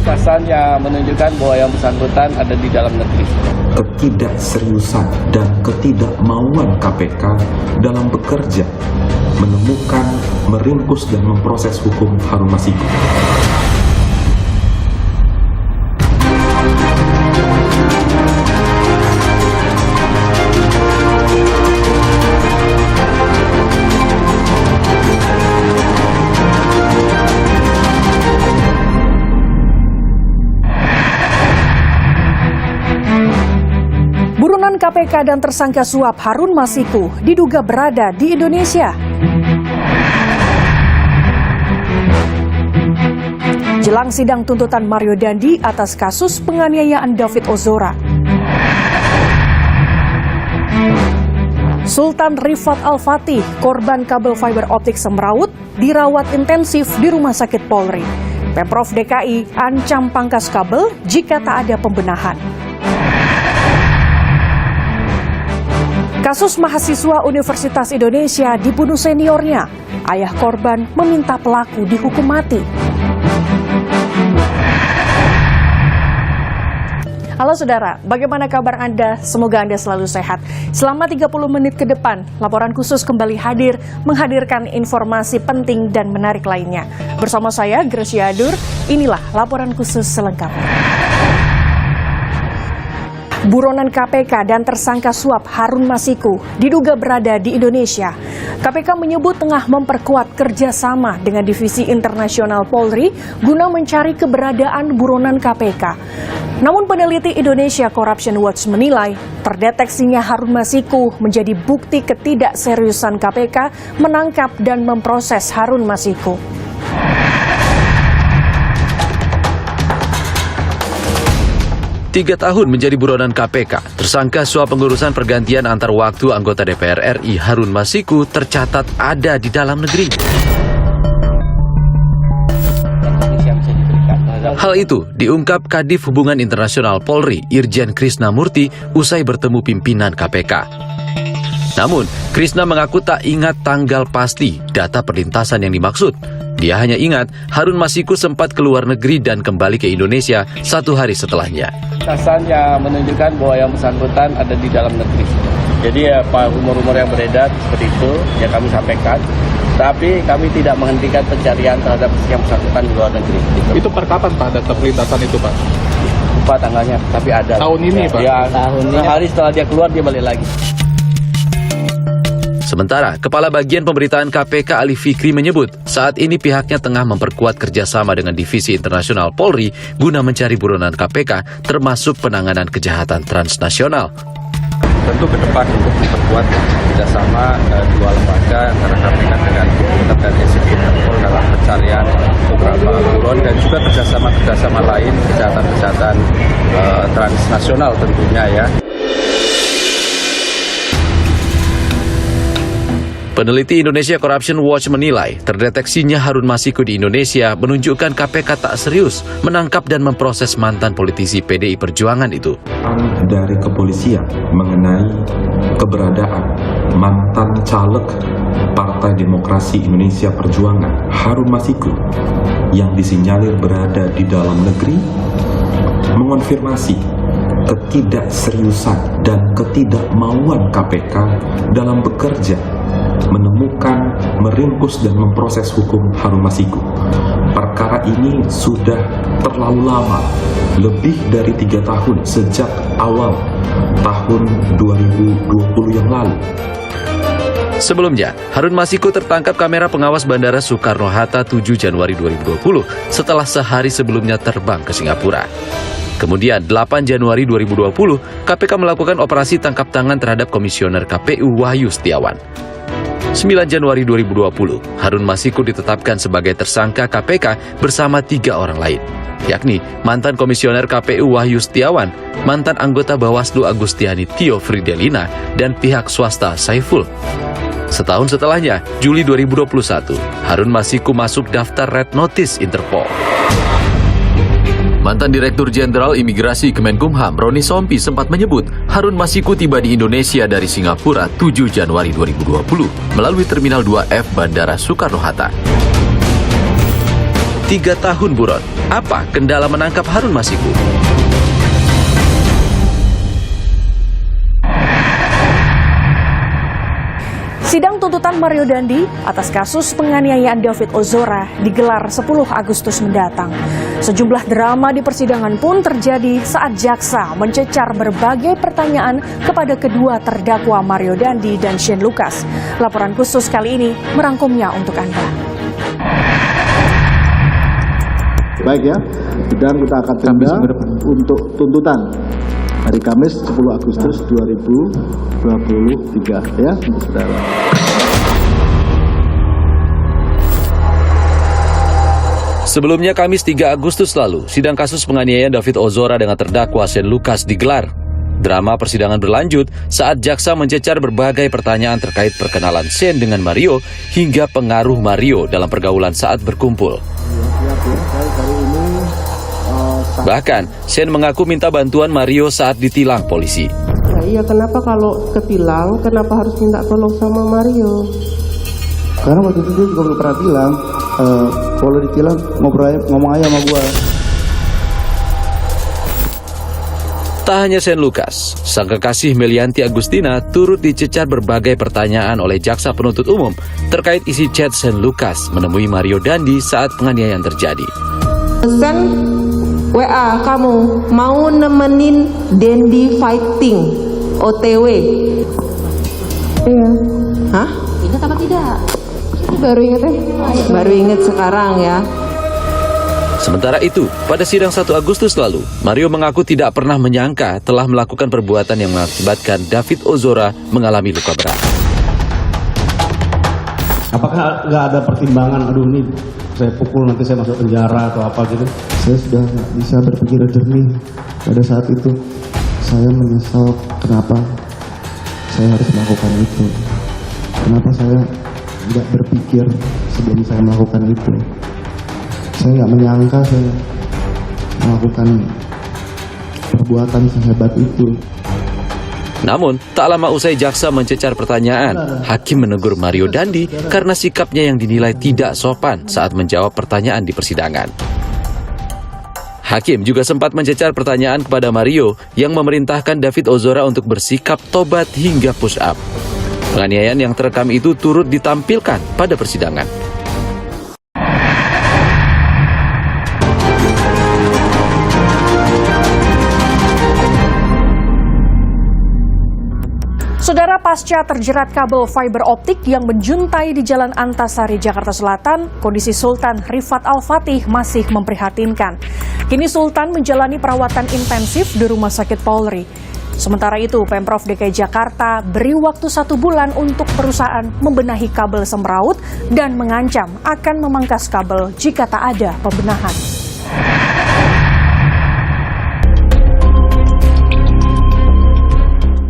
Kesan yang menunjukkan bahwa yang bersangkutan ada di dalam negeri. Ketidakseriusan dan ketidakmauan KPK dalam bekerja, menemukan, meringkus dan memproses hukum Harun Masiku. Buronan KPK dan tersangka suap Harun Masiku diduga berada di Indonesia. Jelang sidang tuntutan Mario Dandi atas kasus penganiayaan David Ozora. Sultan Rifat Al-Fatih, korban kabel fiber optik semrawut, dirawat intensif di Rumah Sakit Polri. Pemprov DKI ancam pangkas kabel jika tak ada pembenahan. Kasus mahasiswa Universitas Indonesia dibunuh seniornya. Ayah korban meminta pelaku dihukum mati. Halo saudara, bagaimana kabar Anda? Semoga Anda selalu sehat. Selama 30 menit ke depan, laporan khusus kembali hadir menghadirkan informasi penting dan menarik lainnya. Bersama saya, Gracia Adur, inilah laporan khusus selengkapnya. Buronan KPK dan tersangka suap Harun Masiku diduga berada di Indonesia. KPK menyebut tengah memperkuat kerjasama dengan Divisi Internasional Polri guna mencari keberadaan buronan KPK. Namun peneliti Indonesia Corruption Watch menilai terdeteksinya Harun Masiku menjadi bukti ketidakseriusan KPK menangkap dan memproses Harun Masiku. Tiga tahun menjadi buronan KPK, tersangka suap pengurusan pergantian antar waktu anggota DPR RI Harun Masiku tercatat ada di dalam negeri. Hal itu diungkap Kadif Hubungan Internasional Polri Irjen Krisna Murty usai bertemu pimpinan KPK. Namun, Krisna mengaku tak ingat tanggal pasti data perlintasan yang dimaksud. Dia hanya ingat Harun Masiku sempat ke luar negeri dan kembali ke Indonesia 1 hari setelahnya. Kesan yang menunjukkan bahwa yang bersangkutan ada di dalam negeri. Jadi ya rumor-rumor yang beredar seperti itu ya kami sampaikan. Tapi kami tidak menghentikan pencarian terhadap yang bersangkutan di luar negeri. Itu per kapan Pak data perlintasan itu Pak? Lupa tanggalnya, tapi ada. Tahun ini Pak? Ya, tahun ini. Hari setelah dia keluar dia balik lagi. Sementara, Kepala Bagian Pemberitaan KPK Ali Fikri menyebut saat ini pihaknya tengah memperkuat kerjasama dengan Divisi Internasional Polri guna mencari buronan KPK termasuk penanganan kejahatan transnasional. Tentu ke depan untuk memperkuat kerjasama dua lembaga antara KPK dengan Kementerian Interpol dalam pencarian beberapa buron dan juga kerjasama lain kejahatan-kejahatan transnasional tentunya ya. Peneliti Indonesia Corruption Watch menilai terdeteksinya Harun Masiku di Indonesia menunjukkan KPK tak serius menangkap dan memproses mantan politisi PDI Perjuangan itu. Dari kepolisian mengenai keberadaan mantan caleg Partai Demokrasi Indonesia Perjuangan Harun Masiku yang disinyalir berada di dalam negeri mengonfirmasi ketidakseriusan dan ketidakmauan KPK dalam bekerja, menemukan, meringkus dan memproses hukum Harun Masiku. Perkara ini sudah terlalu lama, lebih dari 3 tahun sejak awal tahun 2020 yang lalu. Sebelumnya, Harun Masiku tertangkap kamera pengawas Bandara Soekarno-Hatta 7 Januari 2020 setelah sehari sebelumnya terbang ke Singapura. Kemudian 8 Januari 2020, KPK melakukan operasi tangkap tangan terhadap Komisioner KPU Wahyu Setiawan. 9 Januari 2020, Harun Masiku ditetapkan sebagai tersangka KPK bersama 3 orang lain, yakni mantan Komisioner KPU Wahyu Setiawan, mantan anggota Bawaslu Agustiani Tio Fridelina, dan pihak swasta Saiful. Setahun setelahnya, Juli 2021, Harun Masiku masuk daftar Red Notice Interpol. Mantan Direktur Jenderal Imigrasi Kemenkumham, Roni Sompi sempat menyebut Harun Masiku tiba di Indonesia dari Singapura 7 Januari 2020 melalui Terminal 2F Bandara Soekarno-Hatta. 3 tahun buron. Apa kendala menangkap Harun Masiku? Sidang tuntutan Mario Dandi atas kasus penganiayaan David Ozora digelar 10 Agustus mendatang. Sejumlah drama di persidangan pun terjadi saat jaksa mencecar berbagai pertanyaan kepada kedua terdakwa Mario Dandi dan Shane Lucas. Laporan khusus kali ini merangkumnya untuk Anda. Baik ya, sidang kita akan tunda untuk tuntutan hari Kamis 10 Agustus 2023 ya, saudara. Sebelumnya Kamis 3 Agustus lalu, sidang kasus penganiayaan David Ozora dengan terdakwa Shane Lucas digelar. Drama persidangan berlanjut saat jaksa mencecar berbagai pertanyaan terkait perkenalan Shane dengan Mario hingga pengaruh Mario dalam pergaulan saat berkumpul. Bahkan, Shane mengaku minta bantuan Mario saat ditilang polisi. Nah, iya, kenapa kalau ketilang, kenapa harus minta tolong sama Mario? Karena waktu itu dia juga belum pernah bilang, kalau ditilang ngomong aja sama gua. Tak hanya Shane Lucas, sang kekasih Melianti Agustina turut dicecar berbagai pertanyaan oleh jaksa penuntut umum terkait isi chat Shane Lucas menemui Mario Dandi saat penganiayaan terjadi. Pesan WA kamu mau nemenin Dendi fighting OTW. Iya. Hah? Ingat apa tidak? Baru ingat Baru ingat sekarang ya. Sementara itu, pada sidang 1 Agustus lalu, Mario mengaku tidak pernah menyangka telah melakukan perbuatan yang mengakibatkan David Ozora mengalami luka berat. Apakah nggak ada pertimbangan, aduh nih saya pukul nanti saya masuk penjara atau apa gitu? Saya sudah nggak bisa berpikir jernih pada saat itu. Saya menyesal kenapa saya harus melakukan itu. Kenapa saya tidak berpikir sebelum saya melakukan itu. Saya nggak menyangka saya melakukan perbuatan sehebat itu. Namun, tak lama usai jaksa mencecar pertanyaan, hakim menegur Mario Dandi karena sikapnya yang dinilai tidak sopan saat menjawab pertanyaan di persidangan. Hakim juga sempat mencecar pertanyaan kepada Mario yang memerintahkan David Ozora untuk bersikap tobat hingga push up. Penganiayaan yang terekam itu turut ditampilkan pada persidangan. Saudara, pasca terjerat kabel fiber optik yang menjuntai di Jalan Antasari, Jakarta Selatan, kondisi Sultan Rifat Al-Fatih masih memprihatinkan. Kini Sultan menjalani perawatan intensif di Rumah Sakit Polri. Sementara itu, Pemprov DKI Jakarta beri waktu 1 bulan untuk perusahaan membenahi kabel semraut dan mengancam akan memangkas kabel jika tak ada pembenahan.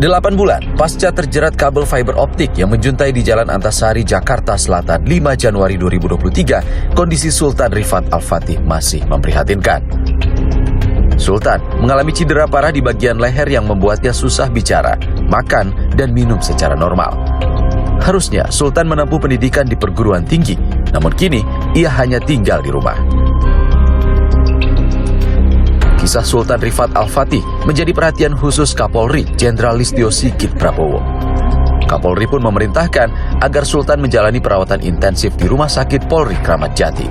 Delapan bulan pasca terjerat kabel fiber optik yang menjuntai di Jalan Antasari, Jakarta Selatan 5 Januari 2023, kondisi Sultan Rifat Al-Fatih masih memprihatinkan. Sultan mengalami cedera parah di bagian leher yang membuatnya susah bicara, makan, dan minum secara normal. Harusnya Sultan menempuh pendidikan di perguruan tinggi, namun kini ia hanya tinggal di rumah. Kisah Sultan Rifat Al-Fatih menjadi perhatian khusus Kapolri Jenderal Listio Sigit Prabowo. Kapolri pun memerintahkan agar Sultan menjalani perawatan intensif di Rumah Sakit Polri Kramat Jati.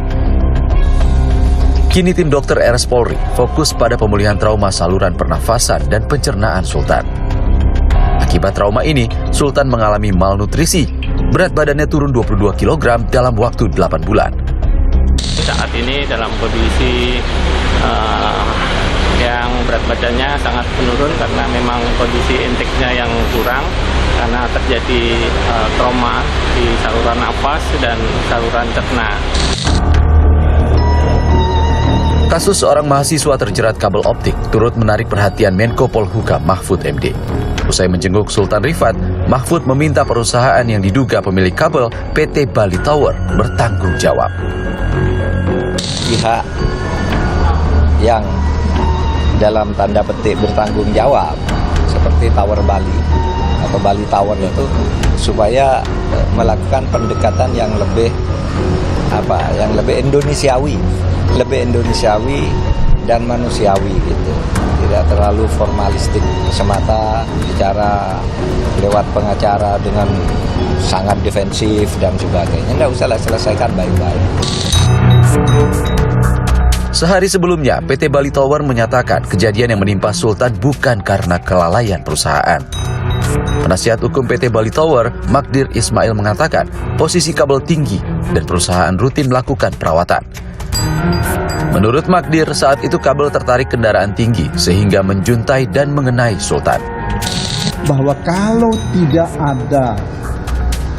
Kini tim dokter RS Polri fokus pada pemulihan trauma saluran pernafasan dan pencernaan Sultan. Akibat trauma ini, Sultan mengalami malnutrisi. Berat badannya turun 22 kg dalam waktu 8 bulan. Saat ini dalam kondisi yang berat badannya sangat menurun karena memang kondisi intake-nya yang kurang karena terjadi trauma di saluran nafas dan saluran cerna. Kasus seorang mahasiswa terjerat kabel optik turut menarik perhatian Menko Polhukam Mahfud MD. Usai menjenguk Sultan Rifat, Mahfud meminta perusahaan yang diduga pemilik kabel PT Bali Tower bertanggung jawab. Pihak yang dalam tanda petik bertanggung jawab seperti Tower Bali atau Bali Tower itu supaya melakukan pendekatan yang lebih Indonesiawi lebih Indonesiawi dan manusiawi gitu. Tidak terlalu formalistik semata, bicara lewat pengacara dengan sangat defensif dan sebagainya. Nggak usah lah, selesaikan baik-baik. Sehari sebelumnya, PT Bali Tower menyatakan kejadian yang menimpa Sultan bukan karena kelalaian perusahaan. Penasihat hukum PT Bali Tower, Magdir Ismail mengatakan posisi kabel tinggi dan perusahaan rutin melakukan perawatan. Menurut Magdir, saat itu kabel tertarik kendaraan tinggi sehingga menjuntai dan mengenai Sultan. Bahwa kalau tidak ada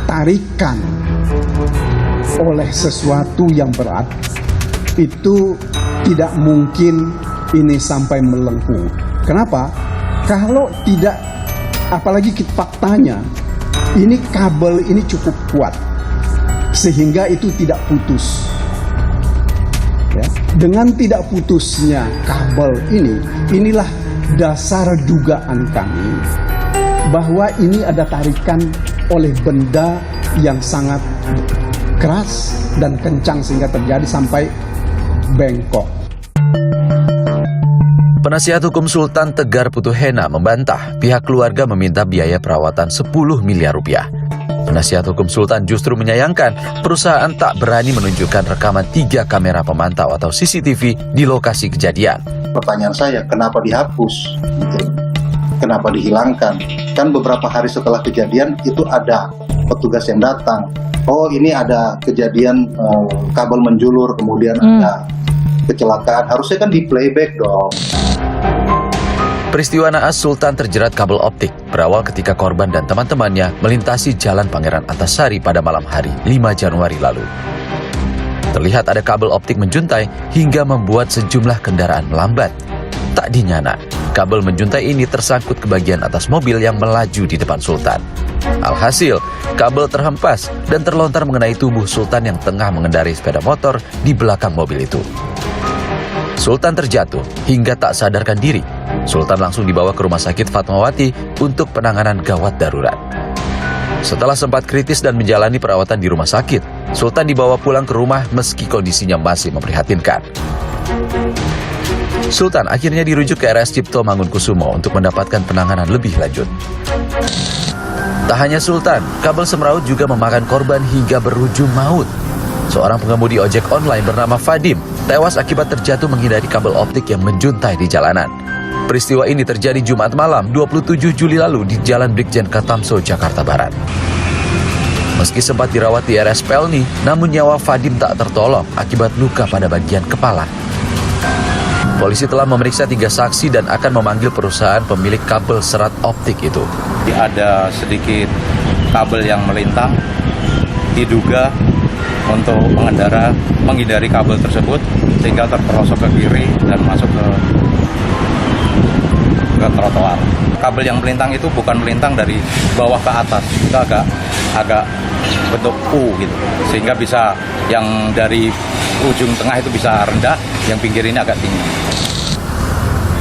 tarikan oleh sesuatu yang berat, itu tidak mungkin ini sampai melengkung. Kenapa? Kalau tidak, apalagi faktanya, ini kabel ini cukup kuat, sehingga itu tidak putus. Ya. Dengan tidak putusnya kabel ini, inilah dasar dugaan kami bahwa ini ada tarikan oleh benda yang sangat keras dan kencang sehingga terjadi sampai bengkok. Penasihat hukum Sultan Tegar Putuhena membantah pihak keluarga meminta biaya perawatan 10 miliar rupiah. Penasihat hukum Sultan justru menyayangkan perusahaan tak berani menunjukkan rekaman 3 kamera pemantau atau CCTV di lokasi kejadian. Pertanyaan saya, kenapa dihapus? Kenapa dihilangkan? Kan beberapa hari setelah kejadian itu ada petugas yang datang. Oh, ini ada kejadian kabel menjulur, kemudian ada kecelakaan. Harusnya kan di playback dong. Peristiwa naas Sultan terjerat kabel optik berawal ketika korban dan teman-temannya melintasi Jalan Pangeran Antasari pada malam hari 5 Januari lalu. Terlihat ada kabel optik menjuntai hingga membuat sejumlah kendaraan melambat. Tak dinyana, kabel menjuntai ini tersangkut ke bagian atas mobil yang melaju di depan Sultan. Alhasil, kabel terhempas dan terlontar mengenai tubuh Sultan yang tengah mengendarai sepeda motor di belakang mobil itu. Sultan terjatuh hingga tak sadarkan diri. Sultan langsung dibawa ke Rumah Sakit Fatmawati untuk penanganan gawat darurat. Setelah sempat kritis dan menjalani perawatan di rumah sakit, Sultan dibawa pulang ke rumah meski kondisinya masih memprihatinkan. Sultan akhirnya dirujuk ke RS Cipto Mangunkusumo untuk mendapatkan penanganan lebih lanjut. Tak hanya Sultan, kabel semraut juga memakan korban hingga berujung maut. Seorang pengemudi ojek online bernama Fadim tewas akibat terjatuh menghindari kabel optik yang menjuntai di jalanan. Peristiwa ini terjadi Jumat malam 27 Juli lalu di Jalan Brigjen Katamso, Jakarta Barat. Meski sempat dirawat di RS Pelni, namun nyawa Fadim tak tertolong akibat luka pada bagian kepala. Polisi telah memeriksa 3 saksi dan akan memanggil perusahaan pemilik kabel serat optik itu. Ada sedikit kabel yang melintang, diduga untuk pengendara menghindari kabel tersebut sehingga terperosok ke kiri dan masuk ke trotoar. Kabel yang melintang itu bukan melintang dari bawah ke atas, itu agak bentuk U gitu, sehingga bisa yang dari ujung tengah itu bisa rendah, yang pinggir ini agak tinggi.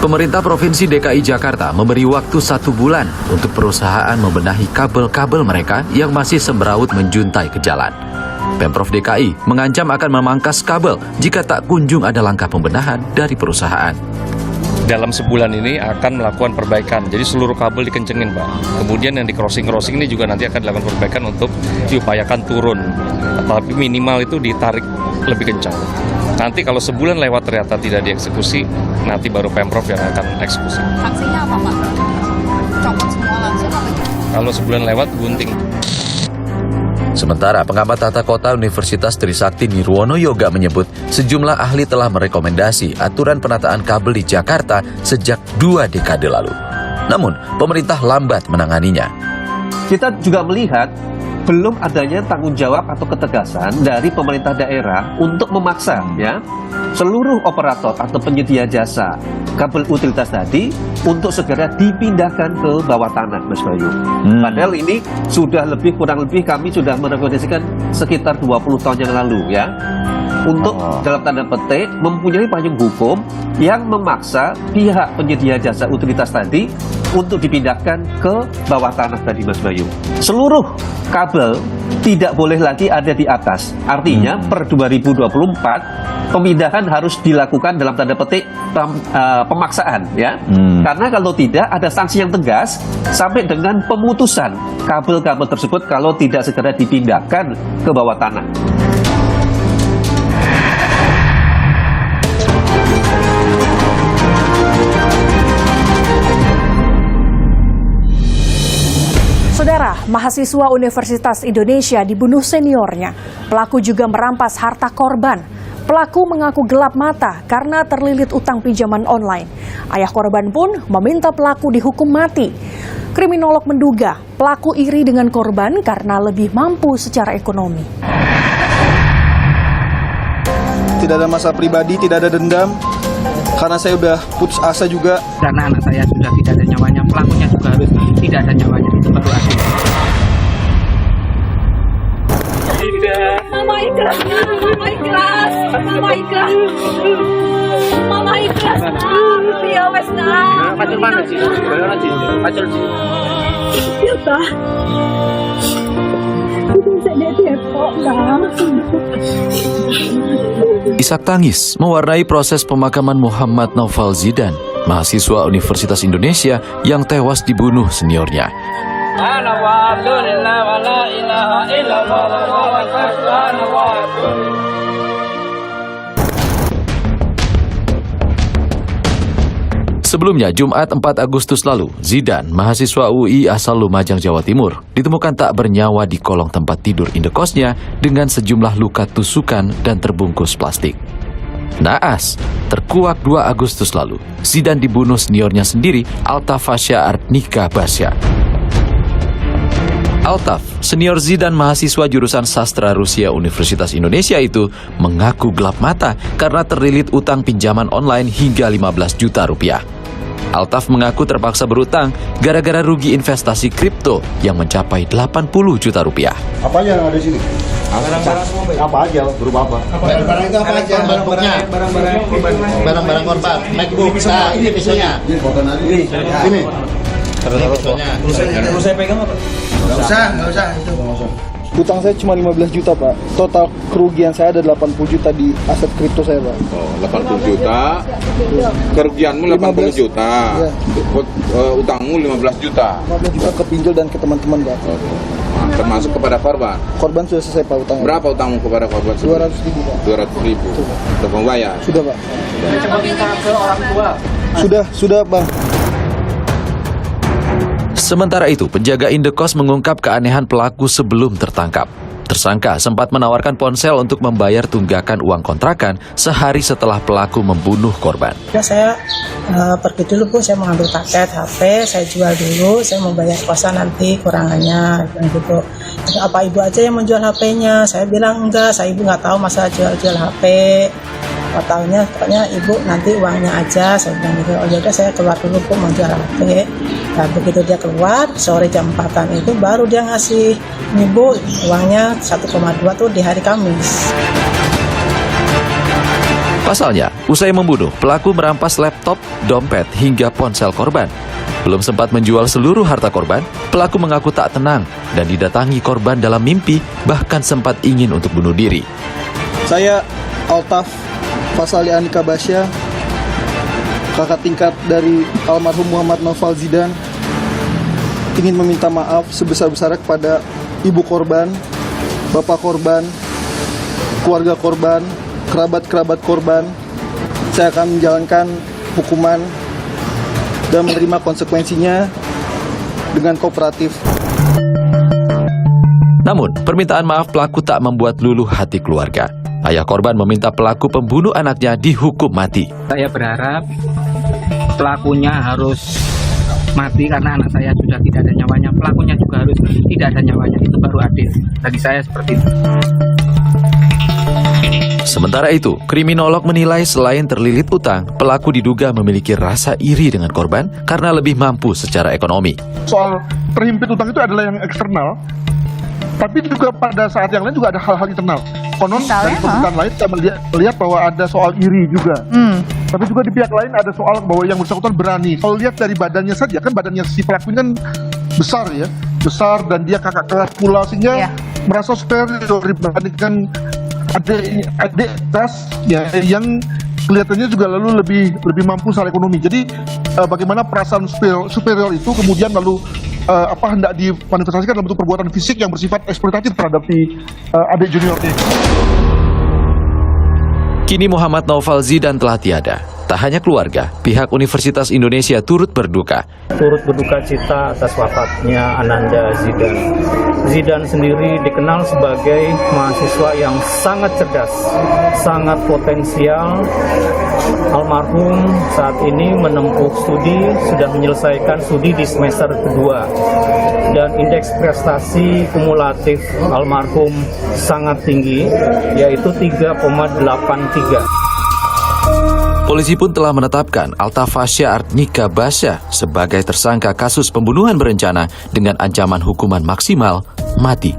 Pemerintah Provinsi DKI Jakarta memberi waktu 1 bulan untuk perusahaan membenahi kabel-kabel mereka yang masih sembraut menjuntai ke jalan. Pemprov DKI mengancam akan memangkas kabel jika tak kunjung ada langkah pembenahan dari perusahaan. Dalam sebulan ini akan melakukan perbaikan, jadi seluruh kabel dikencengin, Pak. Kemudian yang di crossing ini juga nanti akan dilakukan perbaikan untuk diupayakan turun, tapi minimal itu ditarik lebih kencang. Nanti kalau sebulan lewat ternyata tidak dieksekusi, nanti baru Pemprov yang akan eksekusi. Sanksinya apa, Pak? Copot semua langsung atau gimana? Kalau sebulan lewat, gunting. Sementara pengamat tata kota Universitas Trisakti Nirwono Yoga menyebut sejumlah ahli telah merekomendasi aturan penataan kabel di Jakarta sejak 2 dekade lalu. Namun, pemerintah lambat menanganinya. Kita juga melihat belum adanya tanggung jawab atau ketegasan dari pemerintah daerah untuk memaksa seluruh operator atau penyedia jasa kabel utilitas tadi untuk segera dipindahkan ke bawah tanah, Mas Bayu. Padahal ini sudah kurang lebih kami sudah merekomendasikan sekitar 20 tahun yang lalu untuk dalam tanda petik mempunyai payung hukum yang memaksa pihak penyedia jasa utilitas tadi untuk dipindahkan ke bawah tanah tadi Mas Bayu. Seluruh kabel tidak boleh lagi ada di atas. Artinya per 2024 pemindahan harus dilakukan dalam tanda petik pemaksaan ya. Karena kalau tidak ada sanksi yang tegas sampai dengan pemutusan kabel-kabel tersebut kalau tidak segera dipindahkan ke bawah tanah. Saudara, mahasiswa Universitas Indonesia dibunuh seniornya. Pelaku juga merampas harta korban. Pelaku mengaku gelap mata karena terlilit utang pinjaman online. Ayah korban pun meminta pelaku dihukum mati. Kriminolog menduga pelaku iri dengan korban karena lebih mampu secara ekonomi. Tidak ada masalah pribadi, tidak ada dendam. Karena saya udah putus asa juga. Karena anak saya sudah tidak ada nyawanya, pelakunya juga harus tidak ada nyawanya. Itu baru adil. Mama ikhlas, mama ikhlas, mama ikhlas, mama ikhlas. Ya wes nah. Pacul mana sih? Bayar sih. Pacul sih. Ya tak. Isak tangis mewarnai proses pemakaman Muhammad Naufal Zidan, mahasiswa Universitas Indonesia yang tewas dibunuh seniornya. Sebelumnya, Jumat 4 Agustus lalu, Zidan, mahasiswa UI asal Lumajang, Jawa Timur, ditemukan tak bernyawa di kolong tempat tidur indekosnya dengan sejumlah luka tusukan dan terbungkus plastik. Naas, terkuak 2 Agustus lalu, Zidan dibunuh seniornya sendiri, Altaf Fasya Arnika Basya. Altaf, senior Zidan mahasiswa jurusan sastra Rusia Universitas Indonesia itu mengaku gelap mata karena terlilit utang pinjaman online hingga 15 juta rupiah. Altaf mengaku terpaksa berutang gara-gara rugi investasi kripto yang mencapai 80 juta rupiah. Apa aja yang ada di sini? Barang-barang apa aja? Berupa apa? Barang itu apa aja? Barang-barang korban. MacBook. Nah, ini pisaunya. Ini pisaunya. Perlu saya pegang apa? Nggak usah. Itu. Utang saya cuma 15 juta, Pak. Total kerugian saya ada 80 juta di aset kripto saya, Pak. Oh, 80 juta. Kerugianmu 80 juta. Ya. Utangmu 15 juta. 15 juta ke pinjol dan ke teman-teman, Pak. Termasuk kepada korban. Korban sudah selesai, Pak, utangnya. Berapa utangmu kepada korban? 200.000, Pak. 200.000. Sudah membayar? Sudah, Pak. Coba minta ke orang tua. Sudah, Bang. Sementara itu, penjaga indekos mengungkap keanehan pelaku sebelum tertangkap. Tersangka sempat menawarkan ponsel untuk membayar tunggakan uang kontrakan sehari setelah pelaku membunuh korban. Ya, saya pergi dulu, Bu. Saya mengambil paket HP, saya jual dulu, saya mau bayar kosan nanti kurangannya, gitu. Apa ibu aja yang menjual HP-nya? Saya bilang enggak, saya ibu nggak tahu masalah jual HP. Tahunya pokoknya ibu nanti uangnya aja, saya bilang gitu. Oh yaudah, saya keluar dulu, Bu, mau jual HP. Nah, begitu dia keluar sore jam 4-an itu baru dia ngasih ibu uangnya 1,2 tuh di hari Kamis. Pasalnya, usai membunuh, pelaku merampas laptop, dompet, hingga ponsel korban. Belum sempat menjual seluruh harta korban, pelaku mengaku tak tenang dan didatangi korban dalam mimpi, bahkan sempat ingin untuk bunuh diri. Saya Altaf Fasya Arnika Basya, kakak tingkat dari almarhum Muhammad Naufal Zidan, ingin meminta maaf sebesar-besarnya kepada ibu korban, bapak korban, keluarga korban, kerabat-kerabat korban. Saya akan menjalankan hukuman dan menerima konsekuensinya dengan kooperatif. Namun, permintaan maaf pelaku tak membuat luluh hati keluarga. Ayah korban meminta pelaku pembunuh anaknya dihukum mati. Saya berharap pelakunya harus mati karena anak saya sudah tidak ada nyawanya. Pelakunya juga harus tidak ada nyawanya. Itu baru adil. Bagi saya seperti itu. Sementara itu, kriminolog menilai selain terlilit utang, pelaku diduga memiliki rasa iri dengan korban karena lebih mampu secara ekonomi. Soal terhimpit utang itu adalah yang eksternal, tapi juga pada saat yang lain juga ada hal-hal internal. Konon dari pemberitaan lain kita melihat bahwa ada soal iri juga. Tapi juga di pihak lain ada soal bahwa yang bersangkutan berani. Kalau lihat dari badannya saja, kan badannya si pelaku kan besar ya, besar dan dia kakak kelas pula, sehingga merasa superior dibandingkan adik kelas ya, yang kelihatannya juga lalu lebih mampu secara ekonomi. Jadi bagaimana perasaan superior itu kemudian lalu hendak dimanifestasikan dalam bentuk perbuatan fisik yang bersifat eksploitatif terhadap si adik juniornya. Kini Muhammad Naufal Zidan telah tiada. Tak hanya keluarga, pihak Universitas Indonesia turut berduka. Turut berduka cita atas wafatnya Ananda Zidan. Zidan sendiri dikenal sebagai mahasiswa yang sangat cerdas, sangat potensial. Almarhum saat ini menempuh studi, sudah menyelesaikan studi di semester kedua. Dan indeks prestasi kumulatif almarhum sangat tinggi, yaitu 3,83. Polisi pun telah menetapkan Altafasya Artnika Basya sebagai tersangka kasus pembunuhan berencana dengan ancaman hukuman maksimal mati.